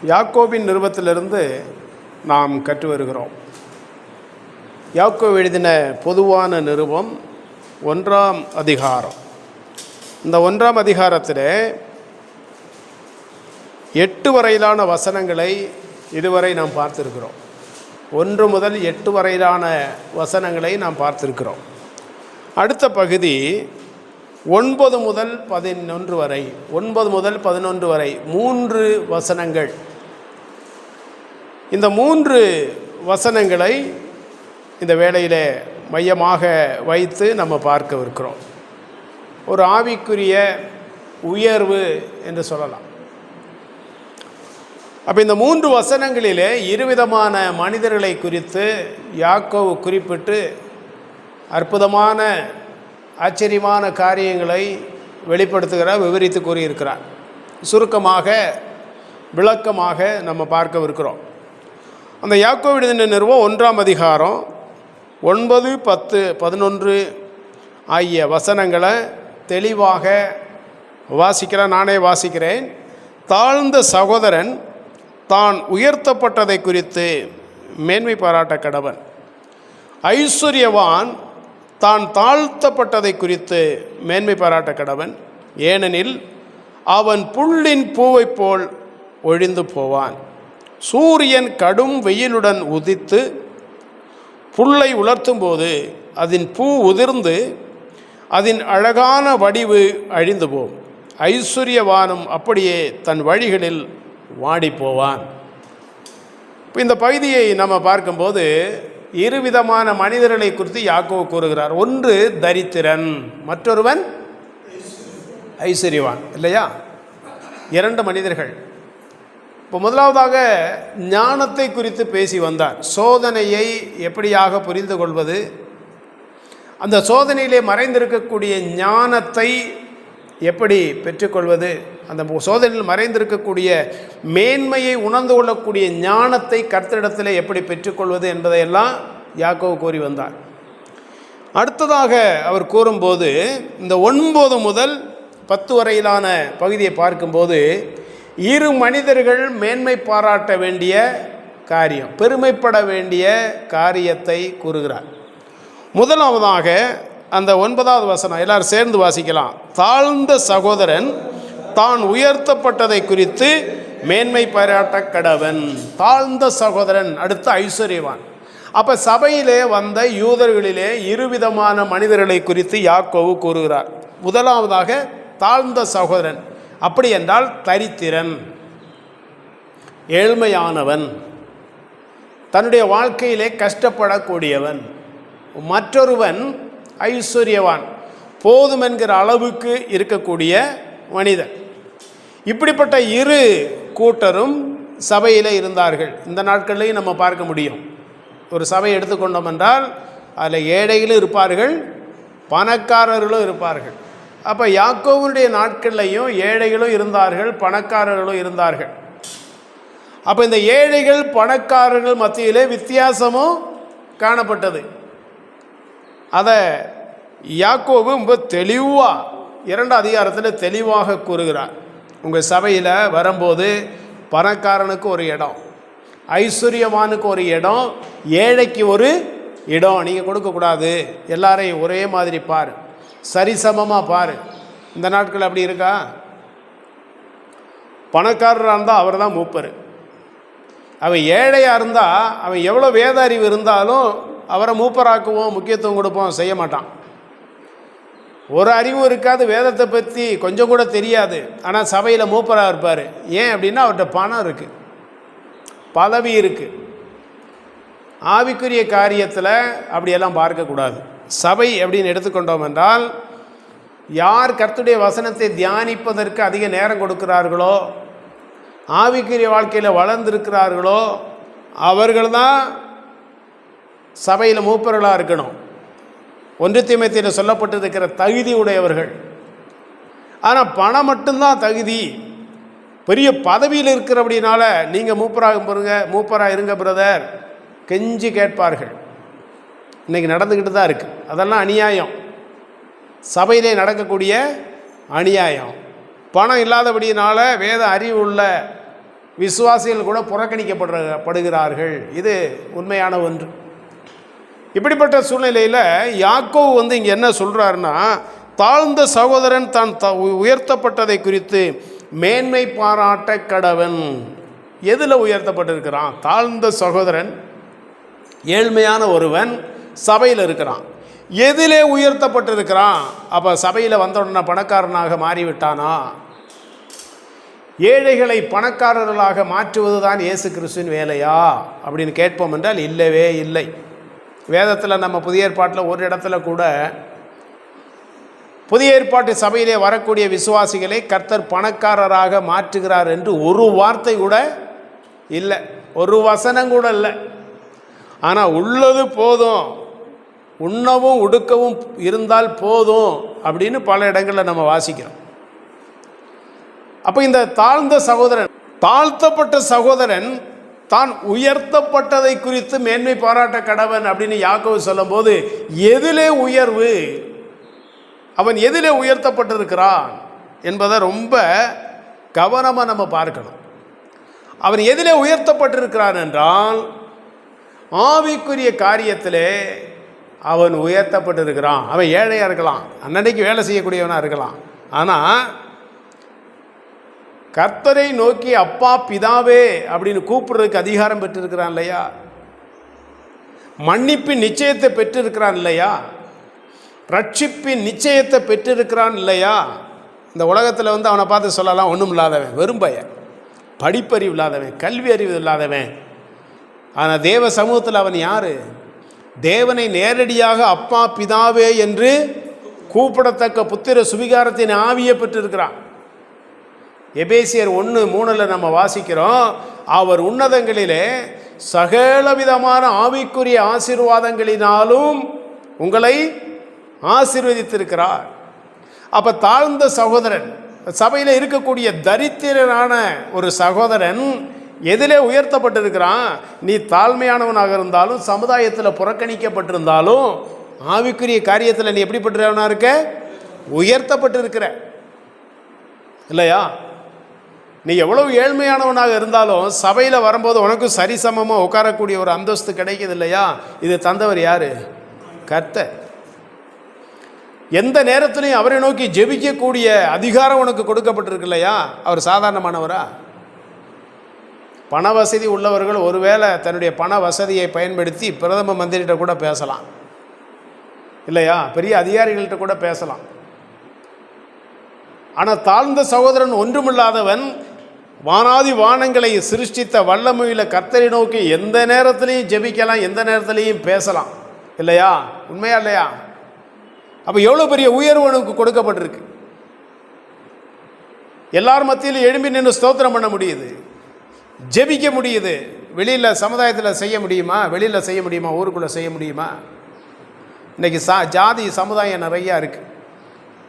யாக்கோபின் நிருபத்திலிருந்து நாம் கற்று வருகிறோம். யாக்கோபு எழுதின பொதுவான நிருபம் 1ஆம் அதிகாரம். இந்த 1ஆம் அதிகாரத்தில் 8 வரையிலான வசனங்களை இதுவரை நாம் பார்த்திருக்கிறோம். 1 முதல் 8 வரையிலான வசனங்களை நாம் பார்த்திருக்கிறோம். அடுத்த பகுதி 9 முதல் 11 வரை, 9 முதல் 11 வரை 3 வசனங்கள். இந்த 3 வசனங்களை இந்த வேளையிலே மையமாக வைத்து நம்ம பார்க்கவிருக்கிறோம். ஒரு ஆவிக்குரிய உயர்வு என்று சொல்லலாம். அப்போ இந்த 3 வசனங்களிலே 2 விதமான மனிதர்களை குறித்து யாக்கோபு குறிப்பிட்டு அற்புதமான ஆச்சரியமான காரியங்களை வெளிப்படுத்துகிறார், விவரித்து கூறியிருக்கிறார். சுருக்கமாக விளக்கமாக நம்ம பார்க்கவிருக்கிறோம். அந்த யாக்கோபு எழுதின நிருபம் 1ஆம் அதிகாரம் 9, 10, 11 ஆகிய வசனங்களை தெளிவாக வாசிக்கிறேன். நானே வாசிக்கிறேன். தாழ்ந்த சகோதரன் தான் உயர்த்தப்பட்டதை குறித்து மேன்மை பாராட்ட கடவன். ஐஸ்வர்யவான் தான் தாழ்த்தப்பட்டதை குறித்து மேன்மை பாராட்ட கடவன். ஏனெனில் அவன் புல்லின் பூவைப் போல் ஒழிந்து போவான். சூரியன் கடும் வெயிலுடன் உதித்து புல்லை உலர்த்தும் போது அதன் பூ உதிர்ந்து அதன் அழகான வடிவு அழிந்து போகும். ஐஸ்வர்யவானும் அப்படியே தன் வழிகளில் வாடி போவான். இப்போ இந்த பகுதியை நம்ம பார்க்கும்போது 2 விதமான மனிதர்களை குறித்து யாக்கோபு கூறுகிறார். ஒன்று தரித்திரன், மற்றொருவன் ஐஸ்வர்யவான், இல்லையா? 2 மனிதர்கள். இப்போ முதலாவதாக ஞானத்தை குறித்து பேசி வந்தார். சோதனையை எப்படியாக புரிந்து கொள்வது, அந்த சோதனையிலே மறைந்திருக்கக்கூடிய ஞானத்தை எப்படி பெற்றுக்கொள்வது, அந்த சோதனையில் மறைந்திருக்கக்கூடிய மேன்மையை உணர்ந்து கொள்ளக்கூடிய ஞானத்தை கர்த்தரிடத்தில் எப்படி பெற்றுக்கொள்வது என்பதையெல்லாம் யாக்கோபு கூறி வந்தார். அடுத்ததாக அவர் கூறும்போது இந்த 9 முதல் 10 வரையிலான பகுதியை பார்க்கும்போது 2 மனிதர்கள் மேன்மை பாராட்ட வேண்டிய காரியம், பெருமைப்பட வேண்டிய காரியத்தை கூறுகிறார். முதலாவதாக அந்த 9வது வசனம் எல்லாரும் சேர்ந்து வாசிக்கலாம். தாழ்ந்த சகோதரன் தான் உயர்த்தப்பட்டதை குறித்து மேன்மை பாராட்ட கடவன். தாழ்ந்த சகோதரன், அடுத்து ஐஸ்வர்யவான். அப்போ சபையிலே வந்த யூதர்களிலே 2 விதமான மனிதர்களை குறித்து யாக்கோபு கூறுகிறார். முதலாவதாக தாழ்ந்த சகோதரன், அப்படி என்றால் தரித்திரன், ஏழ்மையானவன், தன்னுடைய வாழ்க்கையிலே கஷ்டப்படக்கூடியவன். மற்றொருவன் ஐஸ்வர்யவான், போதும் என்கிற அளவுக்கு இருக்கக்கூடிய மனிதன். இப்படிப்பட்ட 2 கூட்டரும் சபையில் இருந்தார்கள். இந்த நாட்கள்லையும் நம்ம பார்க்க முடியும். ஒரு சபை எடுத்துக்கொண்டோம் என்றால் அதில் ஏழைகளும் இருப்பார்கள், பணக்காரர்களும் இருப்பார்கள். அப்போ யாக்கோபுடைய நாட்கள்லையும் ஏழைகளும் இருந்தார்கள், பணக்காரர்களும் இருந்தார்கள். அப்போ இந்த ஏழைகள் பணக்காரர்கள் மத்தியிலே வித்தியாசமும் காணப்பட்டது. அதை யாக்கோபு ரொம்ப தெளிவாக 2ஆம் அதிகாரத்தில் தெளிவாக கூறுகிறார். உங்கள் சபையில் வரும்போது பணக்காரனுக்கு ஒரு இடம், ஐஸ்வர்யவானுக்கு ஒரு இடம், ஏழைக்கு ஒரு இடம் நீங்கள் கொடுக்கக்கூடாது. எல்லாரையும் ஒரே மாதிரி பாரு, சரிசமமாக பாரு. இந்த நாட்கள் அப்படி இருக்கா? பணக்காரராக இருந்தால் அவர் தான் மூப்பர். அவன் ஏழையாக இருந்தால் அவன் எவ்வளோ வேத அறிவு இருந்தாலும் அவரை மூப்பராக்குவோம், முக்கியத்துவம் கொடுப்போம், செய்ய மாட்டான். ஒரு அறிவும் இருக்காது, வேதத்தை பற்றி கொஞ்சம் கூட தெரியாது, ஆனால் சபையில் மூப்பராக இருப்பார். ஏன் அப்படின்னா அவர்கிட்ட பணம் இருக்குது, பதவி இருக்குது. ஆவிக்குரிய காரியத்தில் அப்படியெல்லாம் பார்க்கக்கூடாது. சபை அப்படின்னு எடுத்துக்கொண்டோம் என்றால் யார் கர்த்தருடைய வசனத்தை தியானிப்பதற்கு அதிக நேரம் கொடுக்கிறார்களோ, ஆவிக்குரிய வாழ்க்கையில் வளர்ந்திருக்கிறார்களோ அவர்கள் தான் சபையில் மூப்பர்களாக இருக்கணும். 1 தீமோத்தேயுவில் சொல்லப்பட்டிருக்கிற தகுதி உடையவர்கள். ஆனால் பணம் மட்டும்தான் தகுதி. பெரிய பதவியில் இருக்கிறபடினால நீங்கள் மூப்பராக இருங்க பிரதர் கெஞ்சி கேட்பார்கள். இன்றைக்கி நடந்துக்கிட்டு தான் இருக்குது. அதெல்லாம் அநியாயம், சபையிலே நடக்கக்கூடிய அநியாயம். பணம் இல்லாதபடியினால வேத அறிவு உள்ள விசுவாசிகள் கூட புறக்கணிக்கப்படுகிறார்கள். இது உண்மையான ஒன்று. இப்படிப்பட்ட சூழ்நிலையில் யாக்கோபு இங்கே என்ன சொல்கிறாருன்னா, தாழ்ந்த சகோதரன் தான் உயர்த்தப்பட்டதை குறித்து மேன்மை பாராட்ட கடவன். எதில் உயர்த்தப்பட்டிருக்கிறான்? தாழ்ந்த சகோதரன், ஏழ்மையான ஒருவன் சபையில் இருக்கிறான். எதிலே உயர்த்தப்பட்டிருக்கிறான்? அப்போ சபையில் வந்தவுடனே பணக்காரனாக மாறிவிட்டானா? ஏழைகளை பணக்காரர்களாக மாற்றுவது தான் இயேசு கிறிஸ்துவின் வேலையா அப்படின்னு கேட்போம் என்றால் இல்லவே இல்லை. வேதத்தில் நம்ம புதிய ஏற்பாட்டில் ஒரு இடத்துல கூட புதிய ஏற்பாட்டு சபையிலே வரக்கூடிய விசுவாசிகளை கர்த்தர் பணக்காரராக மாற்றுகிறார் என்று ஒரு வார்த்தை கூட இல்லை, ஒரு வசனம் கூட இல்லை. ஆனால் உள்ளது போதும், உண்ணவும் உடுக்கவும் இருந்தால் போதும் அப்படின்னு பல இடங்களில் நம்ம வாசிக்கிறோம். அப்போ இந்த தாழ்ந்த சகோதரன், தாழ்த்தப்பட்ட சகோதரன் தான் உயர்த்தப்பட்டதை குறித்து மேன்மை பாராட்ட கடவன் அப்படின்னு யாக்கோபு சொல்லும் போது எதிலே உயர்வு, அவன் எதிலே உயர்த்தப்பட்டிருக்கிறான் என்பதை ரொம்ப கவனமாக நம்ம பார்க்கணும். அவன் எதிலே உயர்த்தப்பட்டிருக்கிறான் என்றால் ஆவிக்குரிய காரியத்திலே அவன் உயர்த்தப்பட்டிருக்கிறான். அவன் ஏழையாக இருக்கலாம், அன்னன்னைக்கு வேலை செய்யக்கூடியவனாக இருக்கலாம், ஆனால் கர்த்தரை நோக்கி அப்பா பிதாவே அப்படின்னு கூப்பிடுறதுக்கு அதிகாரம் பெற்றிருக்கிறான் இல்லையா? மன்னிப்பின் நிச்சயத்தை பெற்றிருக்கிறான் இல்லையா? ரட்சிப்பின் நிச்சயத்தை பெற்றிருக்கிறான் இல்லையா? இந்த உலகத்தில் அவனை பார்த்து சொல்லலாம், ஒன்றும் இல்லாதவன், வெறும் பையன், படிப்பறிவு இல்லாதவன், கல்வி அறிவு இல்லாதவன். ஆனால் தேவ சமூகத்தில் அவன் யார்? தேவனை நேரடியாக அப்பா பிதாவே என்று கூப்பிடத்தக்க புத்திர சுவிகாரத்தின் ஆவியை பெற்றிருக்கிறான். எபேசியர் 1:3 நம்ம வாசிக்கிறோம், அவர் உன்னதங்களிலே சகலவிதமான ஆவிக்குரிய ஆசீர்வாதங்களினாலும் உங்களை ஆசீர்வதித்திருக்கிறார். அப்போ தாழ்ந்த சகோதரன், சபையில் இருக்கக்கூடிய தரித்திரனான ஒரு சகோதரன் எதிலே உயர்த்தப்பட்டிருக்கிறான்? நீ தாழ்மையானவனாக இருந்தாலும், சமுதாயத்தில் புறக்கணிக்கப்பட்டிருந்தாலும், ஆவிக்குரிய காரியத்தில் நீ எப்படிப்பட்டவனா இருக்க? உயர்த்தப்பட்டிருக்கிற இல்லையா? நீ எவ்வளவு ஏழ்மையானவனாக இருந்தாலும் சபையில் வரும்போது உனக்கு சரிசமமாக உட்காரக்கூடிய ஒரு அந்தஸ்து கிடைக்குது இல்லையா? இது தந்தவர் யார்? கர்த்தர். எந்த நேரத்திலையும் அவரை நோக்கி ஜெபிக்கக்கூடிய அதிகாரம் உனக்கு கொடுக்கப்பட்டிருக்கு இல்லையா? அவர் சாதாரணமானவரா? பண வசதி உள்ளவர்கள் ஒருவேளை தன்னுடைய பண வசதியை பயன்படுத்தி பிரதம மந்திரிகிட்ட கூட பேசலாம் இல்லையா? பெரிய அதிகாரிகள்கிட்ட கூட பேசலாம். ஆனால் தாழ்ந்த சகோதரன் ஒன்றுமில்லாதவன் வானாதி வானங்களை சிருஷ்டித்த வல்லமையில் கர்த்தரை நோக்கி எந்த நேரத்திலையும் ஜெபிக்கலாம், எந்த நேரத்திலையும் பேசலாம் இல்லையா? உண்மையா இல்லையா? அப்போ எவ்வளோ பெரிய உயர்வு உனக்கு கொடுக்கப்பட்டிருக்கு. எல்லார் மத்தியிலும் எழும்பி நின்று ஸ்தோத்திரம் பண்ண முடியுது, ஜெபிக்க முடியுது. வெளியில் சமுதாயத்தில் செய்ய முடியுமா? வெளியில் செய்ய முடியுமா? ஊருக்குள்ளே செய்ய முடியுமா? இன்றைக்கி ஜாதி சமுதாயம் நிறையா இருக்குது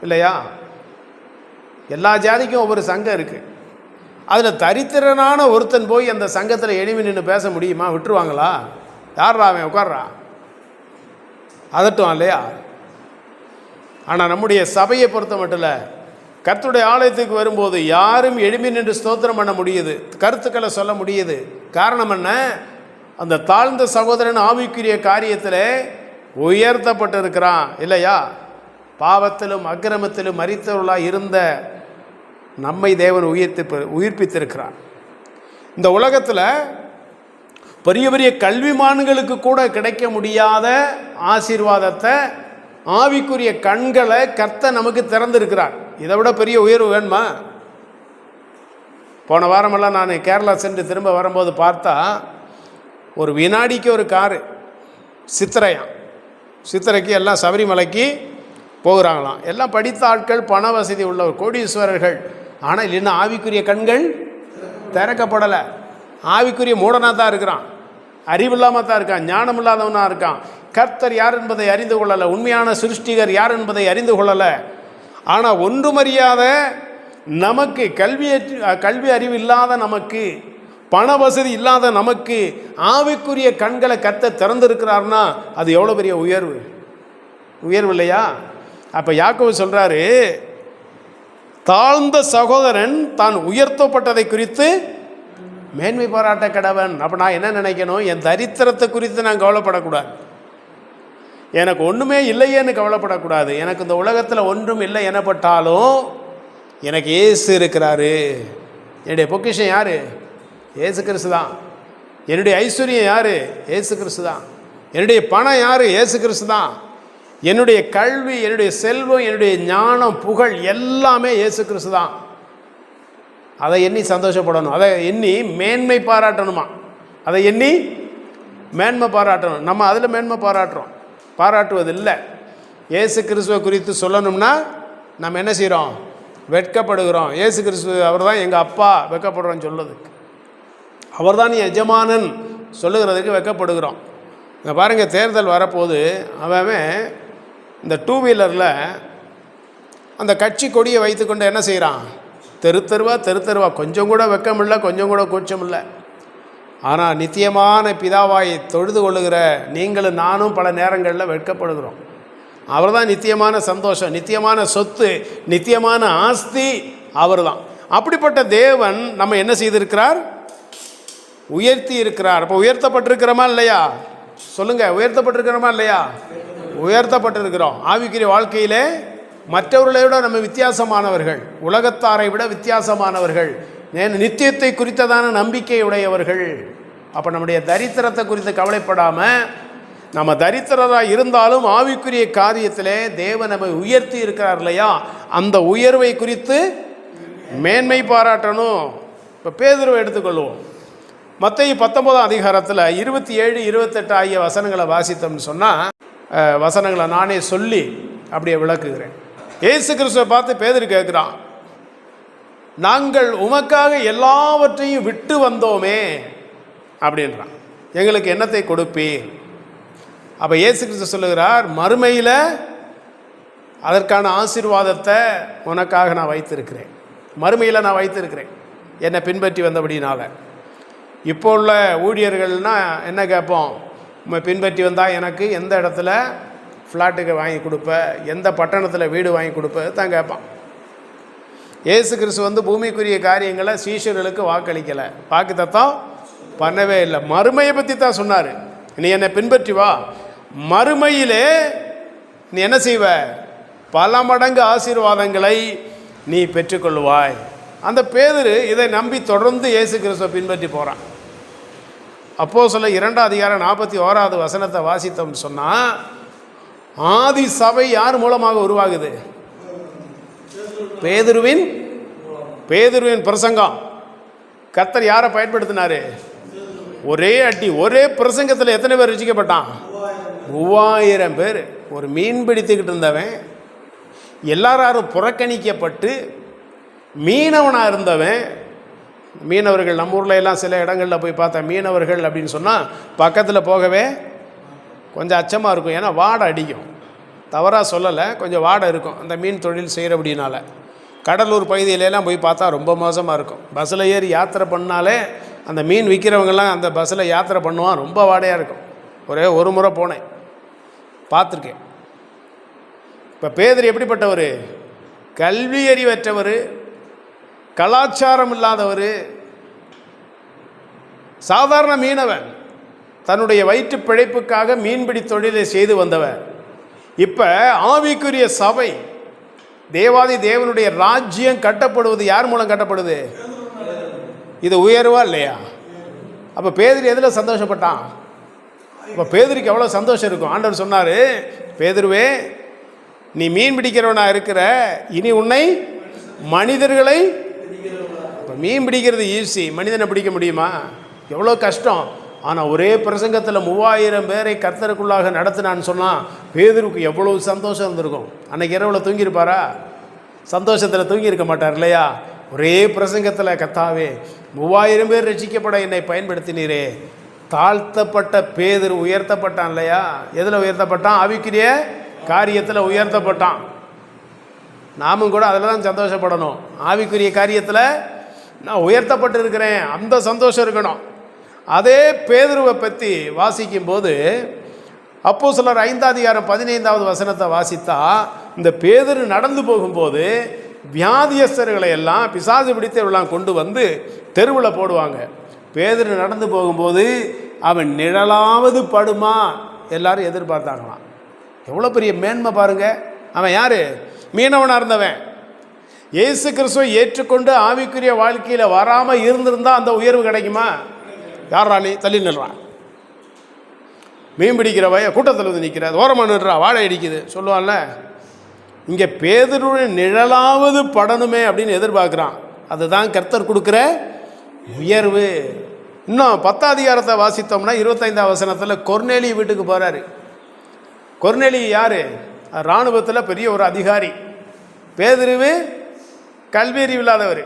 இல்லையா? எல்லா ஜாதிக்கும் ஒவ்வொரு சங்கம் இருக்குது. அதில் தரித்திரனான ஒருத்தன் போய் அந்த சங்கத்தில் எழுப்பி நின்று பேச முடியுமா? விட்டுருவாங்களா? யாரா அவன் உட்கார்றா? அதட்டும் இல்லையா? ஆனால் நம்முடைய சபையை பொறுத்த மட்டும் இல்லை, கர்த்தருடைய ஆலயத்துக்கு வரும்போது யாரும் எழுப்பி நின்று ஸ்தோத்திரம் பண்ண முடியுது, கருத்துக்களை சொல்ல முடியுது. காரணம் என்ன? அந்த தாழ்ந்த சகோதரன் ஆவிக்குரிய காரியத்தில் உயர்த்தப்பட்டிருக்கிறான் இல்லையா? பாவத்திலும் அக்கிரமத்திலும் மரித்தவர்களாக இருந்த நம்மை தேவன் உயிர்ப்பித்திருக்கிறார். இந்த உலகத்தில் பெரிய பெரிய கல்விமான்களுக்கு கூட கிடைக்க முடியாத ஆசீர்வாதத்தை, ஆவிக்குரிய கண்களை கர்த்தர் நமக்கு திறந்திருக்கிறார். இதை விட பெரிய உயர்வு வேணுமா? போன வாரமெல்லாம் நான் கேரளா சென்று திரும்ப வரும்போது பார்த்தா ஒரு வினாடிக்கு ஒரு காரு சித்திரைக்கு எல்லாம் சபரிமலைக்கு போகிறாங்களாம். எல்லாம் படித்த ஆட்கள், பண வசதி உள்ளவர், கோடீஸ்வரர்கள். ஆனால் இன்னும் ஆவிக்குரிய கண்கள் திறக்கப்படலை. ஆவிக்குரிய மூடனாக தான் இருக்கிறான், அறிவில்லாமல் தான் இருக்கான், ஞானம் இல்லாதவனாக இருக்கான். கர்த்தர் யார் என்பதை அறிந்து கொள்ளலை, உண்மையான சிருஷ்டிகர் யார் என்பதை அறிந்து கொள்ளலை. ஆனால் ஒன்றுமறியாத நமக்கு, கல்வி அறிவு இல்லாத நமக்கு, பண வசதி இல்லாத நமக்கு ஆவிக்குரிய கண்களை கர்த்தர் திறந்திருக்கிறார்னா அது எவ்வளோ பெரிய உயர்வு இல்லையா? அப்போ யாக்கோபு சொல்கிறாரு, தாழ்ந்த சகோதரன் தான் உயர்த்தப்பட்டதை குறித்து மேன்மை பாராட்ட கடவன். அப்போ நான் என்ன நினைக்கணும்? என் தரித்திரத்தை குறித்து நான் கவலைப்படக்கூடாது, எனக்கு ஒன்றுமே இல்லையேன்னு கவலைப்படக்கூடாது. எனக்கு இந்த உலகத்தில் ஒன்றும் இல்லை எனப்பட்டாலும் எனக்கு ஏசு இருக்கிறாரு. என்னுடைய பொக்கிஷம் யார்? ஏசு கிறிஸ்து தான். என்னுடைய ஐஸ்வர்யம் யார்? ஏசு கிறிஸ்து தான். என்னுடைய பணம் யார்? ஏசு கிறிஸ்து தான். என்னுடைய கல்வி, என்னுடைய செல்வம், என்னுடைய ஞானம், புகழ் எல்லாமே ஏசு கிறிஸ்து தான். அதை எண்ணி சந்தோஷப்படணும், அதை எண்ணி மேன்மை பாராட்டணுமா, அதை எண்ணி மேன்மை பாராட்டணும். நம்ம அதில் மேன்மை பாராட்டுவதில்லை. ஏசு கிறிஸ்துவை குறித்து சொல்லணும்னா நம்ம என்ன செய்கிறோம்? வெட்கப்படுகிறோம். ஏசு கிறிஸ்து அவர் தான் எங்கள் அப்பா, வெட்கப்படுறோன்னு சொல்லுறதுக்கு. அவர் தான் எஜமானன் சொல்லுகிறதுக்கு வெட்கப்படுகிறோம். இங்கே பாருங்கள், தேர்தல் வரப்போது அவன் இந்த 2 வீலரில் அந்த கட்சி கொடியை வைத்துக்கொண்டு என்ன செய்கிறான்? தெரு தெருவா கொஞ்சம் கூட வெக்கம் இல்லை, கொஞ்சம் கூட கூச்சம் இல்லை. ஆனால் நித்தியமான பிதாவாயை தொழுது கொள்ளுகிற நீங்களும் நானும் பல நேரங்களில் வெட்கப்படுகிறோம். அவர் தான் நித்தியமான சந்தோஷம், நித்தியமான சொத்து, நித்தியமான ஆஸ்தி அவர் தான். அப்படிப்பட்ட தேவன் நம்ம என்ன செய்திருக்கிறார்? உயர்த்தி இருக்கிறார். அப்போ உயர்த்தப்பட்டிருக்கிறோமா இல்லையா? சொல்லுங்கள், உயர்த்தப்பட்டிருக்கிறோமா இல்லையா? உயர்த்தப்பட்டிருக்கிறோம். ஆவிக்குரிய வாழ்க்கையிலே மற்றவர்களை விட நம்ம வித்தியாசமானவர்கள், உலகத்தாரை விட வித்தியாசமானவர்கள், நித்தியத்தை குறித்ததான நம்பிக்கை உடையவர்கள். அப்போ நம்முடைய தரித்திரத்தை குறித்து கவலைப்படாமல், நம்ம தரித்திரராக இருந்தாலும் ஆவிக்குரிய காரியத்திலே தேவன் நம்மை உயர்த்தி இருக்கிறார் இல்லையா, அந்த உயர்வை குறித்து மேன்மை பாராட்டணும். இப்போ பேதுருவை எடுத்துக்கொள்வோம். மத்தேயு 19ஆம் அதிகாரத்தில் 27, 28 ஆகிய வசனங்களை வாசித்தோம்னு சொன்னால், வசனங்களை நானே சொல்லி அப்படியே விளக்குகிறேன். ஏசு கிறிஸ்துவை பார்த்து பேதுரு கேட்குறான், நாங்கள் உமக்காக எல்லாவற்றையும் விட்டு வந்தோமே அப்படின்றான், எங்களுக்கு என்னத்தை கொடுப்பீர்? அப்போ ஏசு கிறிஸ்து சொல்லுகிறார், மறுமையில் அதற்கான ஆசீர்வாதத்தை உனக்காக நான் வைத்திருக்கிறேன். மறுமையில் நான் வைத்திருக்கிறேன், என்னை பின்பற்றி வந்தபடினால. இப்போ உள்ள ஊழியர்கள்னால் என்ன கேட்போம்? பின்பற்றி வந்தால் எனக்கு எந்த இடத்துல ஃப்ளாட்டுக்கு வாங்கி கொடுப்ப, எந்த பட்டணத்தில் வீடு வாங்கி கொடுப்ப தான் கேட்பான். ஏசு கிறிஸ்து பூமிக்குரிய காரியங்களை சீஷர்களுக்கு வாக்களிக்கலை, வாக்கு தத்தம் பண்ணவே இல்லை. மறுமையை பற்றி தான் சொன்னார். நீ என்னை பின்பற்றி வா, மறுமையிலே நீ என்ன செய்வ? பல மடங்கு ஆசீர்வாதங்களை நீ பெற்றுக்கொள்வாய். அந்த பேதுரு இதை நம்பி தொடர்ந்து இயேசு கிறிஸ்துவை பின்பற்றி போகிறான். அப்போஸ்தலர் 2ஆம் அதிகாரம் 41வது வசனத்தை வாசித்தோம்னு சொன்னால், ஆதி சபை யார் மூலமாக உருவாகுது? பேதுருவின் பிரசங்கம். கர்த்தர் யாரை பயன்படுத்தினாரு? ஒரே அடி, ஒரே பிரசங்கத்தில் எத்தனை பேர் ரசிக்கப்பட்டான்? 3000 பேர். ஒரு மீன் பிடித்துக்கிட்டு இருந்தவன், எல்லாரும் புறக்கணிக்கப்பட்டு மீனவனாக இருந்தவன். மீனவர்கள் நம்ம ஊரில் எல்லாம் சில இடங்களில் போய் பார்த்தா மீனவர்கள் அப்படின்னு சொன்னால் பக்கத்தில் போகவே கொஞ்சம் அச்சமாக இருக்கும். ஏன்னா வாடை அடிக்கும். தவறாக சொல்லலை, கொஞ்சம் வாடை இருக்கும் அந்த மீன் தொழில் செய்கிற அப்படின்னால. கடலூர் பகுதியிலலாம் போய் பார்த்தா ரொம்ப மோசமாக இருக்கும். பஸ்ஸில் ஏறி யாத்திரை பண்ணாலே அந்த மீன் விற்கிறவங்கெல்லாம் அந்த பஸ்ஸில் யாத்திரை பண்ணுவான், ரொம்ப வாடையாக இருக்கும். ஒரே ஒரு முறை போனேன், பார்த்துருக்கேன். இப்போ பேதுரு எப்படிப்பட்டவர்? கல்வி அறிவற்றவர், கலாச்சாரம் இல்லாதவர், சாதாரண மீனவன், தன்னுடைய வயிற்று பிழைப்புக்காக மீன்பிடி தொழிலை செய்து வந்தவர். இப்போ ஆவிக்குரிய சபை, தேவாதி தேவனுடைய ராஜ்யம் கட்டப்படுவது யார் மூலம் கட்டப்படுது? இது உயர்வா இல்லையா? அப்போ பேதுரு எதில் சந்தோஷப்பட்டான்? இப்போ பேதுருக்கு எவ்வளோ சந்தோஷம் இருக்கும். ஆண்டவர் சொன்னார், பேதுருவே நீ மீன் பிடிக்கிறவனா இருக்கிற, இனி உன்னை மனிதர்களை. இப்போ மீன் பிடிக்கிறது ஈஸி, மனிதனை பிடிக்க முடியுமா? எவ்வளோ கஷ்டம். ஆனால் ஒரே பிரசங்கத்தில் 3000 பேரை கர்த்தருக்குள்ளாக நடத்தினான்னு சொன்னால் பேதுருக்கு எவ்வளோ சந்தோஷம் இருந்திருக்கும். அன்றைக்கி இரவில் தூங்கியிருப்பாரா? சந்தோஷத்தில் தூங்கியிருக்க மாட்டார் இல்லையா? ஒரே பிரசங்கத்தில், கர்த்தாவே 3000 பேர் ரட்சிக்கப்பட என்னை பயன்படுத்தினீரே. தாழ்த்தப்பட்ட பேதுரு உயர்த்தப்பட்டான் இல்லையா? எதில் உயர்த்தப்பட்டான்? ஆவிக்குரிய காரியத்தில் உயர்த்தப்பட்டான். நாமும் கூட அதில் தான் சந்தோஷப்படணும். ஆவிக்குரிய காரியத்தில் நான் உயர்த்தப்பட்டு இருக்கிறேன், அந்த சந்தோஷம் இருக்கணும். அதே பேதுருவை பற்றி வாசிக்கும்போது அப்போஸ்தலர் 5ஆம் அதிகாரம் 15வது வசனத்தை வாசித்தா, இந்த பேதுரு நடந்து போகும்போது வியாதியஸ்தர்களை எல்லாம், பிசாசு பிடித்தவர்களெல்லாம் கொண்டு வந்து தெருவில் போடுவாங்க. பேதுரு நடந்து போகும்போது அவன் நிழலாவது படுமா எல்லாரும் எதிர்பார்த்தாங்களாம். எவ்வளோ பெரிய மேன்மை பாருங்க. அவன் யார்? மீனவனாக இருந்தவன். இயேசு கிறிஸ்துவை ஏற்றுக்கொண்டு ஆவிக்குரிய வாழ்க்கையில் வராமல் இருந்திருந்தால் அந்த உயர்வு கிடைக்குமா? யார் ராணி தள்ளி நின்றான், மீன் பிடிக்கிற கூட்டத்தில் வந்து நிற்கிற, ஓரமாக நின்றா, வாழை அடிக்குது சொல்லுவான்ல. இங்கே பேதுருடைய நிழலாவது படணுமே அப்படின்னு எதிர்பார்க்குறான். அதுதான் கர்த்தர் கொடுக்குற உயர்வு. இன்னும் 10ஆம் அதிகாரத்தை வாசித்தோம்னா 25ஆம் வசனத்தில் கொர்நேலி வீட்டுக்கு போகிறாரு. கொர்நேலி யார்? இராணுவத்தில் பெரிய ஒரு அதிகாரி. பேதுருவு கல்வி அறிவில்லாதவர்.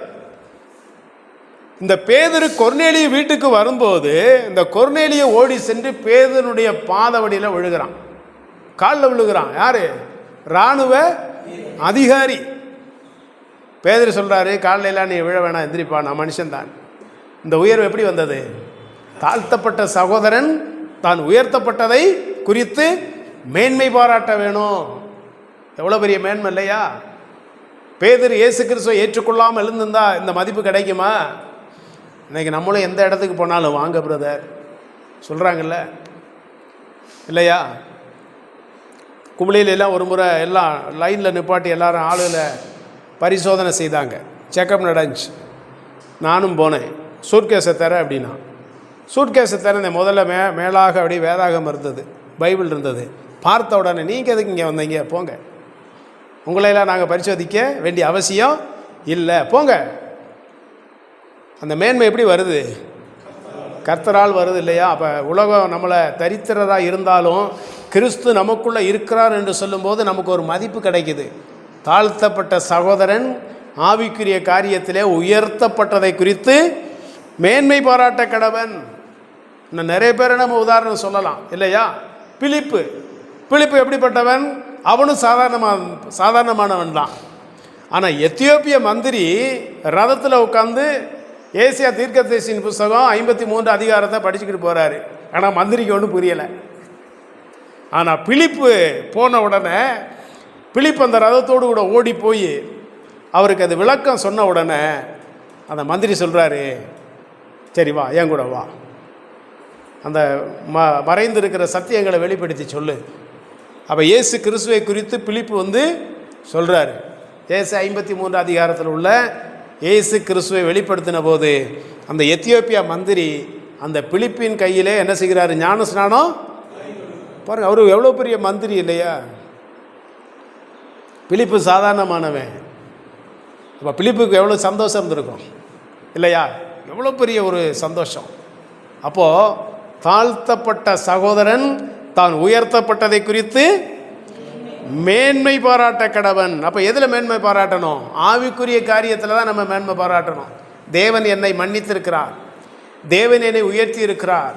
இந்த பேதுரு கொர்நேலிய வீட்டுக்கு வரும்போது இந்த கொர்நேலியை ஓடி சென்று பேதுருடைய பாதவடியில் விழுகிறான், காலில் விழுகிறான். யார்? இராணுவ அதிகாரி. பேதுரு சொல்கிறாரு, காலில் எல்லாம் நீ விழ வேணாம், எந்திரிப்பா, நான் மனுஷன்தான். இந்த உயர்வு எப்படி வந்தது? தாழ்த்தப்பட்ட சகோதரன் தான் உயர்த்தப்பட்டதை குறித்து மேன்மை பாராட்ட வேணும். எவ்வளோ பெரிய மேன்மை இல்லையா? பேதுரு இயேசு கிறிஸ்துவை ஏற்றுக்கொள்ளாமல் எழுந்திருந்தா இந்த மதிப்பு கிடைக்குமா? இன்றைக்கி நம்மளும் எந்த இடத்துக்கு போனாலும் வாங்க பிரதர் சொல்கிறாங்கல்ல இல்லையா? கும்பலிலாம் ஒரு முறை எல்லாம் லைனில் நிப்பாட்டி எல்லாரும் ஆளுகளை பரிசோதனை செய்தாங்க. செக்கப் நடந்துச்சு. நானும் போனேன். சூட்கேஸை தர அப்படின்னா சூட்கேஸை திறந்தேன். முதல்ல மேலாக அப்படி வேதாகம் இருந்தது, பைபிள் இருந்தது. பார்த்த உடனே நீங்கள் எதுக்கு இங்கே வந்தீங்க, போங்க, உங்களையெல்லாம் நாங்கள் பரிசோதிக்க வேண்டிய அவசியம் இல்லை, போங்க. அந்த மேன்மை எப்படி வருது? கர்த்தரால் வருது இல்லையா? அப்போ உலகம் நம்மளை தரித்திரதா இருந்தாலும் கிறிஸ்து நமக்குள்ளே இருக்கிறார் என்று சொல்லும்போது நமக்கு ஒரு மதிப்பு கிடைக்குது. தாழ்த்தப்பட்ட சகோதரன் ஆவிக்குரிய காரியத்திலே உயர்த்தப்பட்டதை குறித்து மேன்மை பாராட்ட கடவன். இன்னும் நிறைய பேரை நம்ம உதாரணம் சொல்லலாம் இல்லையா? பிலிப்பு எப்படிப்பட்டவன்? அவனும் சாதாரணமானவன் தான். ஆனால் எத்தியோப்பிய மந்திரி ரதத்தில் உட்காந்து ஏசியா தீர்க்கதரிசியின் புஸ்தகம் 53 அதிகாரத்தை படிச்சுக்கிட்டு போகிறாரு. ஆனால் மந்திரிக்கு ஒன்றும் புரியலை. ஆனால் பிலிப்பு போன உடனே பிலிப்பு அந்த ரதத்தோடு கூட ஓடி போய் அவருக்கு அது விளக்கம் சொன்ன உடனே அந்த மந்திரி சொல்கிறாரு, சரி வா, என் கூட வா, அந்த மறைந்திருக்கிற சத்தியங்களை வெளிப்படுத்தி சொல்லு. அப்போ இயேசு கிறிஸ்துவை குறித்து பிலிப்பு வந்து சொல்கிறாரு. ஏசு 53 அதிகாரத்தில் உள்ள இயேசு கிறிஸ்துவை வெளிப்படுத்தின போது அந்த எத்தியோப்பியா மந்திரி அந்த பிலிப்பின் கையிலே என்ன செய்கிறாரு? ஞான ஸ்நானம். பாருங்கள், அவரு எவ்வளோ பெரிய மந்திரி இல்லையா? பிலிப்பு சாதாரணமானவன். அப்போ பிலிப்புக்கு எவ்வளோ சந்தோஷம் இருந்திருக்கும் இல்லையா? எவ்வளோ பெரிய ஒரு சந்தோஷம். அப்போது தாழ்த்தப்பட்ட சகோதரன் தான் உயர்த்தப்பட்டதை குறித்து மேன்மை பாராட்ட கடவன். அப்போ எதில் மேன்மை பாராட்டணும்? ஆவிக்குரிய காரியத்தில் தான் நம்ம மேன்மை பாராட்டணும். தேவன் என்னை மன்னித்திருக்கிறார், தேவன் என்னை உயர்த்தி இருக்கிறார்,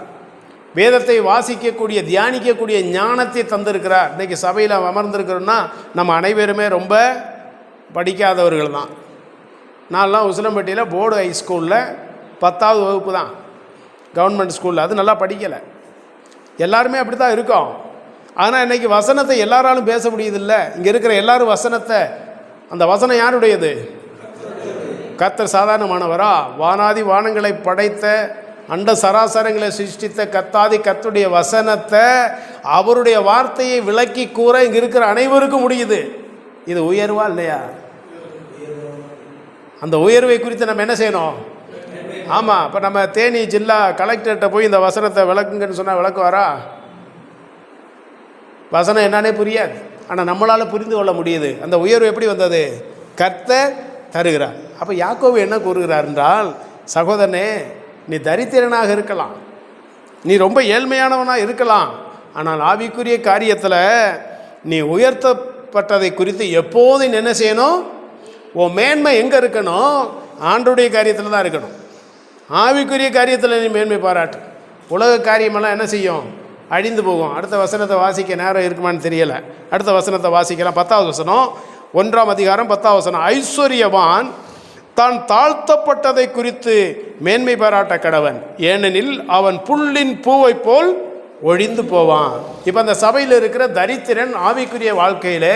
வேதத்தை வாசிக்கக்கூடிய தியானிக்கக்கூடிய ஞானத்தை தந்திருக்கிறார். இன்றைக்கி சபையில் அமர்ந்திருக்கிறோன்னா நம்ம அனைவருமே ரொம்ப படிக்காதவர்கள் தான். நான்லாம் உசிலம்பட்டியில் போர்டு ஹை ஸ்கூலில் 10ஆவது வகுப்பு தான், கவர்மெண்ட் ஸ்கூலில். அது நல்லா படிக்கலை. எல்லாருமே அப்படி தான் இருக்கோம். ஆனால் இன்றைக்கி வசனத்தை எல்லாராலும் பேச முடியுதில்ல. இங்கே இருக்கிற எல்லாரும் வசனத்தை, அந்த வசனம் யாருடையது? கர்த்தர் சாதாரணமானவரா? வானாதி வானங்களை படைத்த அண்ட சராசரங்களை சிருஷ்டித்த கர்த்தாதி கர்த்தருடைய வசனத்தை, அவருடைய வார்த்தையை விளக்கி கூற இங்கே இருக்கிற அனைவருக்கும் முடியுது. இது உயர்வா இல்லையா? அந்த உயர்வை குறித்து நம்ம என்ன செய்யணும்? ஆமாம், இப்போ நம்ம தேனி ஜில்லா கலெக்டர்கிட்ட போய் இந்த வசனத்தை விளக்குங்கன்னு சொன்னால் விளக்குவாரா? வசனம் என்னன்னே புரியாது. ஆனால் நம்மளால் புரிந்து கொள்ள முடியுது. அந்த உயர்வு எப்படி வந்தது? கர்த்தர் தருகிறார். அப்போ யாக்கோபு என்ன கூறுகிறார் என்றால், சகோதரனே, நீ தரித்திரனாக இருக்கலாம், நீ ரொம்ப ஏழ்மையானவனாக இருக்கலாம், ஆனால் ஆவிக்குரிய காரியத்தில் நீ உயர்த்தப்பட்டதை குறித்து எப்போதும் என்ன செய்யணும்? உன் மேன்மை எங்கே இருக்கணும்? ஆண்டவருடைய காரியத்தில் தான் இருக்கணும். ஆவிக்குரிய காரியத்தில் நீ மேன்மை பாராட்டு. உலக காரியமெல்லாம் என்ன செய்யும்? அழிந்து போகும். அடுத்த வசனத்தை வாசிக்க நேரம் இருக்குமான்னு தெரியலை. அடுத்த வசனத்தை வாசிக்கலாம். 10வது வசனம், 1ஆம் அதிகாரம் 10வது வசனம். ஐஸ்வர்யவான் தான் தாழ்த்தப்பட்டதை குறித்து மேன்மை பாராட்ட கடவன், ஏனெனில் அவன் புல்லின் பூவை போல் ஒழிந்து போவான். இப்போ அந்த சபையில் இருக்கிற தரித்திரன் ஆவிக்குரிய வாழ்க்கையில்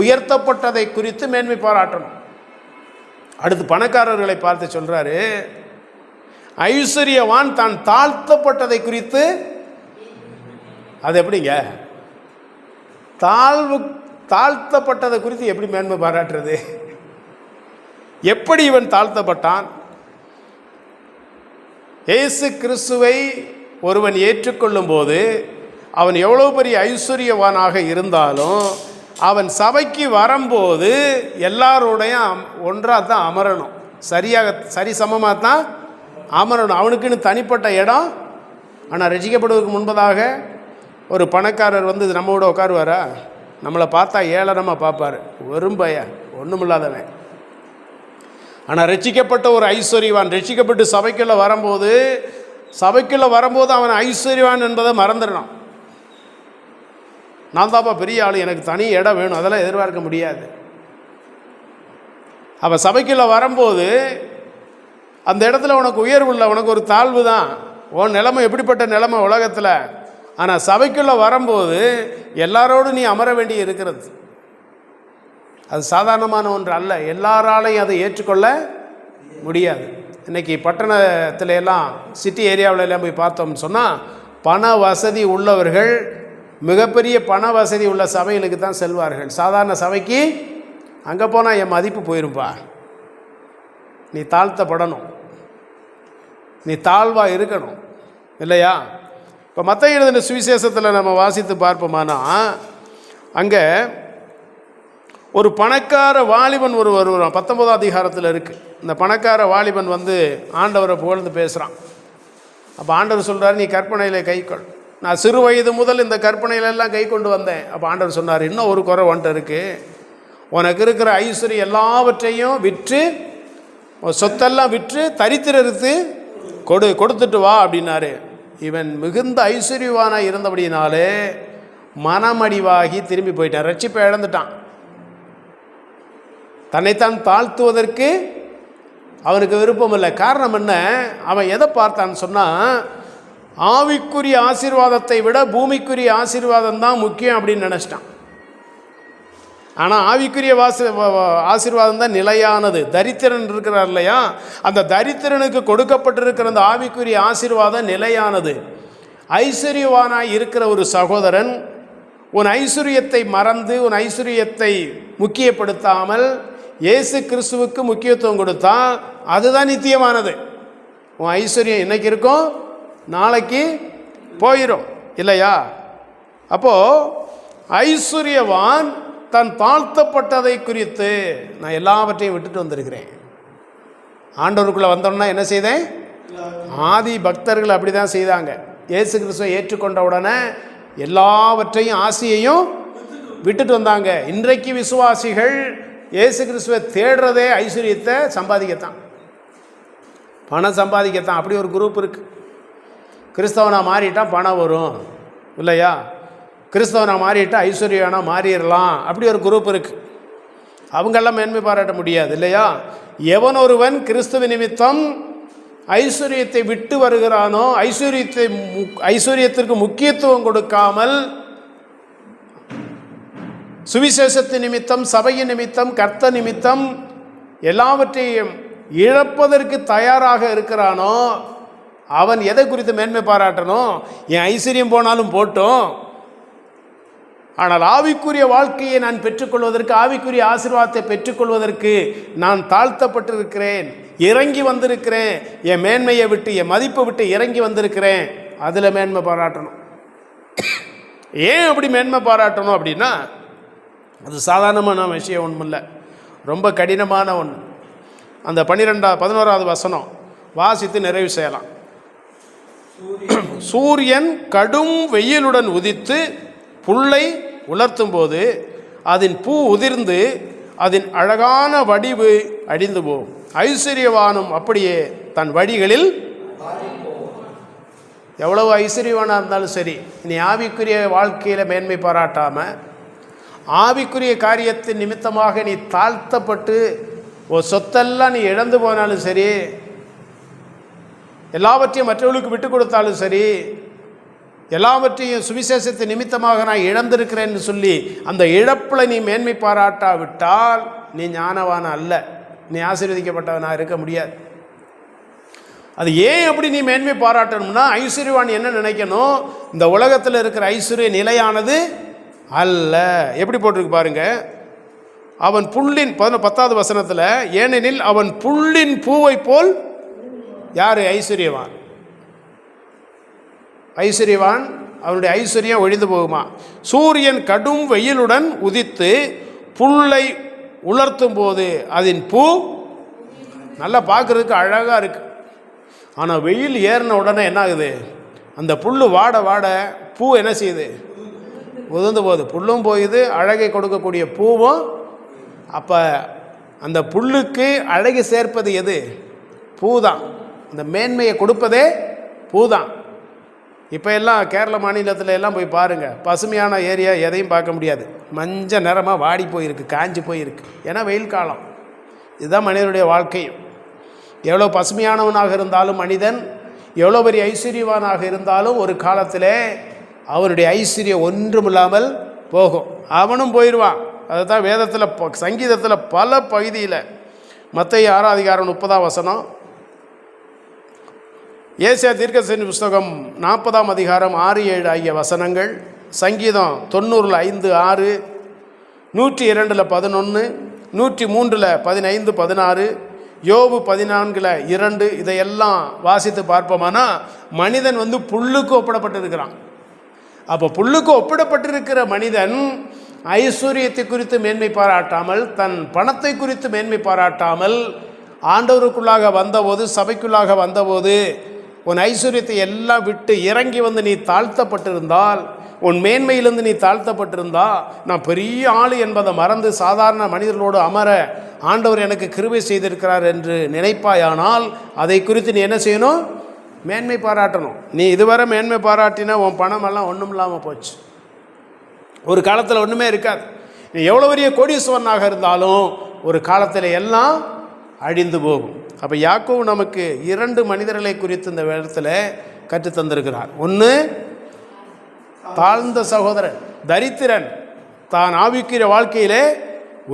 உயர்த்தப்பட்டதை குறித்து மேன்மை பாராட்டணும். அடுத்து பணக்காரர்களை பார்த்து சொல்கிறாரு, ஐஸ்வர்யவான் தான் தாழ்த்தப்பட்டதை குறித்து, அது எப்படிங்க தாழ்த்தப்பட்டதை குறித்து எப்படி மேன்மை பாராட்டுறது? எப்படி இவன் தாழ்த்தப்பட்டான்? இயேசு கிறிஸ்துவை ஒருவன் ஏற்றுக்கொள்ளும் போது அவன் எவ்வளோ பெரிய ஐஸ்வர்யவானாக இருந்தாலும் அவன் சபைக்கு வரும்போது எல்லாரோடையும் ஒன்றாக தான் அமரணும், சரிசமமாக தான் அமரணும். அவனுக்குன்னு தனிப்பட்ட இடம். ஆனால் ரசிக்கப்படுவதற்கு முன்பதாக ஒரு பணக்காரர் வந்து நம்மோட உட்காருவாரா? நம்மளை பார்த்தா ஏளனமாக பார்ப்பார், வெறும் பையன், ஒன்றுமில்லாதவன். ஆனால் ரட்சிக்கப்பட்ட ஒரு ஐஸ்வர்யவான் ரட்சிக்கப்பட்டு சபைக்குள்ளே வரும்போது அவன் ஐஸ்வர்யவான் என்பதை மறந்துடணும். நான் தான்ப்பா பெரிய ஆள், எனக்கு தனி இடம் வேணும், அதெல்லாம் எதிர்பார்க்க முடியாது. அவன் சபைக்குள்ளே வரும்போது அந்த இடத்துல உனக்கு உயர்வு இல்லை, உனக்கு ஒரு தாழ்வு தான். உன் நிலைமை எப்படிப்பட்ட நிலைமை உலகத்தில். ஆனால் சபைக்குள்ளே வரும்போது எல்லாரோடு நீ அமர வேண்டி இருக்கிறது. அது சாதாரணமான ஒன்று அல்ல, எல்லாராலையும் அதை ஏற்றுக்கொள்ள முடியாது. இன்றைக்கி பட்டணத்தில் எல்லாம் சிட்டி ஏரியாவில் எல்லாம் போய் பார்த்தோம்னு சொன்னால் பண வசதி உள்ளவர்கள் மிகப்பெரிய பண வசதி உள்ள சபைகளுக்கு தான் செல்வார்கள். சாதாரண சபைக்கு அங்கே போனால் என் மதிப்பு போயிரும்பா. நீ தாழ்த்தப்படணும், நீ தாழ்வாக இருக்கணும், இல்லையா? இப்போ மத்தேயு எழுதின சுவிசேஷத்தில் நம்ம வாசித்து பார்ப்போமானா, அங்கே ஒரு பணக்கார வாலிபன் வருவான். 19ஆம் அதிகாரத்தில் இருக்குது. இந்த பணக்கார வாலிபன் வந்து ஆண்டவரை புகழ்ந்து பேசுகிறான். அப்போ ஆண்டவர் சொல்கிறார், நீ கற்பனையில் கைக்கொள். நான் சிறு வயது முதல் இந்த கற்பனையிலெல்லாம் கை கொண்டு வந்தேன். அப்போ ஆண்டவர் சொன்னார், இன்னும் ஒரு குறை வந்துட்டு இருக்குது. உனக்கு இருக்கிற ஐஸ்வர்யம் எல்லாவற்றையும் விற்று, சொத்தெல்லாம் விற்று தரித்திரருக்கு கொடுத்துட்டு வா அப்படின்னாரு. இவன் மிகுந்த ஐஸ்வர்யவானாக இருந்தபடினாலே மனமடிவாகி திரும்பி போயிட்டான், ரட்சிப்பை இழந்துட்டான். தன்னைத்தான் தாழ்த்துவதற்கு அவனுக்கு விருப்பம் இல்லை. காரணம் என்ன? அவன் எதை பார்த்தான்னு சொன்னால், ஆவிக்குரிய ஆசீர்வாதத்தை விட பூமிக்குரிய ஆசீர்வாதம் தான் முக்கியம் அப்படின்னு நினச்சிட்டான். ஆனால் ஆவிக்குரிய ஆசீர்வாதம் தான் நிலையானது. தரித்திரன் இருக்கிறார் இல்லையா, அந்த தரித்திரனுக்கு கொடுக்கப்பட்டிருக்கிற அந்த ஆவிக்குரிய ஆசீர்வாதம் நிலையானது. ஐஸ்வர்யவானாய் இருக்கிற ஒரு சகோதரன் உன் ஐஸ்வர்யத்தை மறந்து, உன் ஐஸ்வர்யத்தை முக்கியப்படுத்தாமல் இயேசு கிறிஸ்துவுக்கு முக்கியத்துவம் கொடுத்தா அதுதான் நித்தியமானது. உன் ஐஸ்வர்யம் இன்னைக்கு இருக்கும், நாளைக்கு போயிடும், இல்லையா? அப்போது ஐஸ்வர்யவான் தன் தாழ்த்தப்பட்டதை குறித்து, நான் எல்லாவற்றையும் விட்டுட்டு வந்திருக்கிறேன். ஆண்டவருக்குள்ளே வந்தோன்னா என்ன செய்தேன்? ஆதி பக்தர்கள் அப்படி தான் செய்தாங்க. இயேசு கிறிஸ்துவை ஏற்றுக்கொண்ட உடனே எல்லாவற்றையும் ஆசையையும் விட்டுட்டு வந்தாங்க. இன்றைக்கு விசுவாசிகள் இயேசு கிறிஸ்துவை தேடுறதே ஐஸ்வர்யத்தை சம்பாதிக்கத்தான், பணம் சம்பாதிக்கத்தான். அப்படி ஒரு குரூப் இருக்குது. கிறிஸ்தவனா மாறிட்டால் பணம் வரும், இல்லையா? கிறிஸ்தவனா மாறிட்டால் ஐஸ்வர்யனா மாறிடலாம், அப்படி ஒரு குரூப் இருக்குது. அவங்கெல்லாம் மேன்மை பாராட்ட முடியாது, இல்லையா? எவன் ஒருவன் கிறிஸ்துவ நிமித்தம் ஐஸ்வர்யத்தை விட்டு வருகிறானோ, ஐஸ்வர்யத்திற்கு முக்கியத்துவம் கொடுக்காமல் சுவிசேஷத்தின் நிமித்தம், சபையின் நிமித்தம், கர்த்த நிமித்தம் எல்லாவற்றையும் இழப்பதற்கு தயாராக இருக்கிறானோ, அவன் எதை குறித்து மேன்மை பாராட்டணும்? என் ஐஸ்வர்யம் போனாலும் போட்டோம், ஆனால் ஆவிக்குரிய வாழ்க்கையை நான் பெற்றுக்கொள்வதற்கு, ஆவிக்குரிய ஆசீர்வாதத்தை பெற்றுக்கொள்வதற்கு நான் தாழ்த்தப்பட்டிருக்கிறேன், இறங்கி வந்திருக்கிறேன். என் மேன்மையை விட்டு, என் மதிப்பை விட்டு இறங்கி வந்திருக்கிறேன். அதில் மேன்மை பாராட்டணும். ஏன் அப்படி மேன்மை பாராட்டணும் அப்படின்னா, அது சாதாரணமான விஷயம் ஒன்றுமில்லை, ரொம்ப கடினமான ஒன்று. அந்த 11வது வசனம் வாசித்து நிறைவு செய்யலாம். சூரியன் கடும் வெயிலுடன் உதித்து புல்லை உலர்த்தும் போது அதன் பூ உதிர்ந்து அதன் அழகான வடிவு அழிந்து போகும். ஐஸ்வர்யவானும் அப்படியே தன் வழிகளில். எவ்வளவு ஐஸ்வர்யவானாக இருந்தாலும் சரி, நீ ஆவிக்குரிய வாழ்க்கையில் மேன்மை பாராட்டாமல், ஆவிக்குரிய காரியத்தின் நிமித்தமாக நீ தாழ்த்தப்பட்டு ஒரு சொத்தெல்லாம் நீ இழந்து போனாலும் சரி, எல்லாவற்றையும் மற்றவர்களுக்கு விட்டு கொடுத்தாலும் சரி, எல்லாவற்றையும் சுவிசேஷத்தின் நிமித்தமாக நான் இழந்திருக்கிறேன்னு சொல்லி அந்த இழப்பில் நீ மேன்மை பாராட்டாவிட்டால் நீ ஞானவான அல்ல, நீ ஆசீர்வதிக்கப்பட்டவனாக இருக்க முடியாது. அது ஏன் அப்படி நீ மேன்மை பாராட்டணும்னா, ஐஸ்வர்யவான் என்ன நினைக்கணும், இந்த உலகத்தில் இருக்கிற ஐஸ்வர்ய நிலையானது அல்ல. எப்படி போட்டிருக்கு பாருங்க, அவன் புல்லின் 10வது வசனத்தில், ஏனெனில் அவன் புல்லின் பூவை போல். யார் ஐஸ்வர்யவான்? ஐஸ்வர்யவான் அவனுடைய ஐஸ்வர்யம் ஒழிந்து போகுமா? சூரியன் கடும் வெயிலுடன் உதித்து புல்லை உலர்த்தும் போது அதன் பூ நல்லா பார்க்குறதுக்கு அழகாக இருக்கு. ஆனால் வெயில் ஏறின உடனே என்ன ஆகுது, அந்த புல் வாட வாட பூ என்ன செய்யுது, உதிர்ந்து போகுது. புல்லும் போயுது, அழகை கொடுக்கக்கூடிய பூவும். அப்போ அந்த புல்லுக்கு அழகு சேர்ப்பது எது? பூ தான். அந்த மேன்மையை கொடுப்பதே பூ தான். இப்போ எல்லாம் கேரள மாநிலத்தில் எல்லாம் போய் பாருங்கள், பசுமையான ஏரியா எதையும் பார்க்க முடியாது. மஞ்சள் நிறமாக வாடி போயிருக்கு, காஞ்சி போயிருக்கு. ஏன்னா வெயில் காலம். இதுதான் மனிதனுடைய வாழ்க்கையும். எவ்வளோ பசுமையானவனாக இருந்தாலும் மனிதன், எவ்வளோ பெரிய ஐஸ்வர்யவானாக இருந்தாலும் ஒரு காலத்தில் அவனுடைய ஐஸ்வர்யம் ஒன்றுமில்லாமல் போகும். அவனும் போயிடுவான். அதுதான் வேதத்தில் சங்கீதத்தில் பல பகுதியில், மத்தேயு 6 அதிகாரம் 30ஆம் வசனம், ஏசாயா தீர்க்கதரிசன புஸ்தகம் 40ஆம் அதிகாரம் 6, 7 ஆகிய வசனங்கள், சங்கீதம் 90 5, 6, 102 11, 103 15, 16, யோபு 14 2, இதையெல்லாம் வாசித்து பார்ப்போமானா மனிதன் புல்லுக்கு ஒப்பிடப்பட்டிருக்கிறான். அப்போ புல்லுக்கு ஒப்பிடப்பட்டிருக்கிற மனிதன் ஐஸ்வர்யத்தை குறித்து மேன்மை பாராட்டாமல், தன் பணத்தை குறித்து மேன்மை பாராட்டாமல், ஆண்டவருக்குள்ளாக வந்தபோது, சபைக்குள்ளாக வந்தபோது உன் ஐஸ்வர்யத்தை எல்லாம் விட்டு இறங்கி நீ தாழ்த்தப்பட்டிருந்தால், உன் மேன்மையிலிருந்து நீ தாழ்த்தப்பட்டிருந்தா, நான் பெரிய ஆள் என்பதை மறந்து சாதாரண மனிதர்களோடு அமர ஆண்டவர் எனக்கு கிருபை செய்திருக்கிறார் என்று நினைப்பாயானால், அதை குறித்து நீ என்ன செய்யணும்? மேன்மை பாராட்டணும். நீ இதுவரை மேன்மை பாராட்டினா உன் பணமெல்லாம் ஒன்றும் இல்லாமல் போச்சு. ஒரு காலத்தில் ஒன்றுமே இருக்காது. நீ எவ்வளோ பெரிய கோடீஸ்வரனாக இருந்தாலும் ஒரு காலத்தில் எல்லாம் அழிந்து போகும். அப்போ யாக்கோபு நமக்கு 2 மனிதர்களை குறித்து இந்த இடத்துல கற்றுத்தந்திருக்கிறார். ஒன்று, தாழ்ந்த சகோதரன், தரித்திரன், தான் ஆவிக்குரிய வாழ்க்கையிலே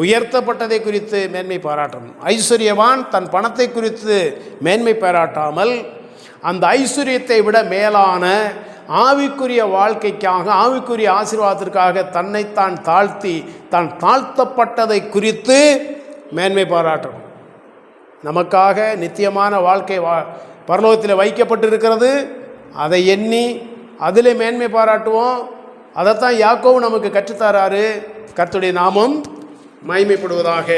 உயர்த்தப்பட்டதை குறித்து மேன்மை பாராட்டணும். ஐஸ்வர்யவான் தன் பணத்தை குறித்து மேன்மை பாராட்டாமல், அந்த ஐஸ்வர்யத்தை விட மேலான ஆவிக்குரிய வாழ்க்கைக்காக, ஆவிக்குரிய ஆசீர்வாதத்திற்காக தன்னைத்தான் தாழ்த்தி, தான் தாழ்த்தப்பட்டதை குறித்து மேன்மை பாராட்டணும். நமக்காக நித்தியமான வாழ்க்கை பரலோகத்தில் வைக்கப்பட்டிருக்கிறது. அதை எண்ணி அதில் மேன்மை பாராட்டுவோம். அதைத்தான் யாக்கோபு நமக்கு கற்றுத்தராரு. கர்த்தருடைய நாமம் மகிமைப்படுவதாக.